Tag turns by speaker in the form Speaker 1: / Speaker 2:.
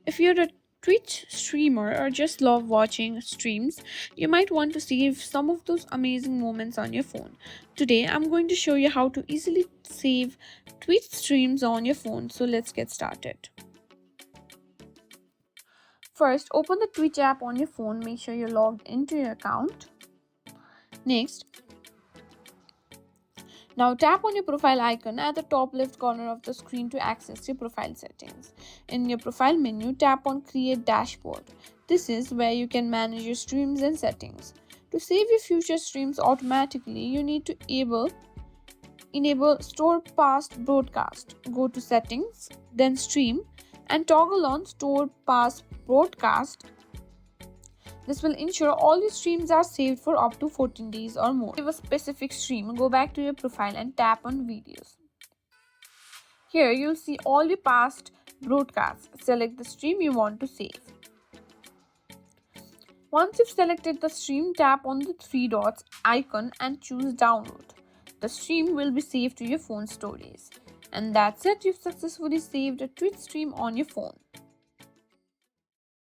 Speaker 1: If you're a Twitch streamer or just love watching streams, you might want to save some of those amazing moments on your phone. Today, I'm going to show you how to easily save Twitch streams on your phone. So let's get started. First, open the Twitch app on your phone. Make sure you're logged into your account. Next, now tap on your profile icon at the top left corner of the screen to access your profile settings. In your profile menu, tap on Create Dashboard. This is where you can manage your streams and settings. To save your future streams automatically, you need to enable Store Past Broadcast. Go to Settings, then Stream, and toggle on Store Past Broadcast. This will ensure all your streams are saved for up to 14 days or more. Save a specific stream, go back to your profile and tap on Videos. Here you'll see all your past broadcasts. Select the stream you want to save. Once you've selected the stream, tap on the three dots icon and choose Download. The stream will be saved to your phone storage. And that's it, you've successfully saved a Twitch stream on your phone.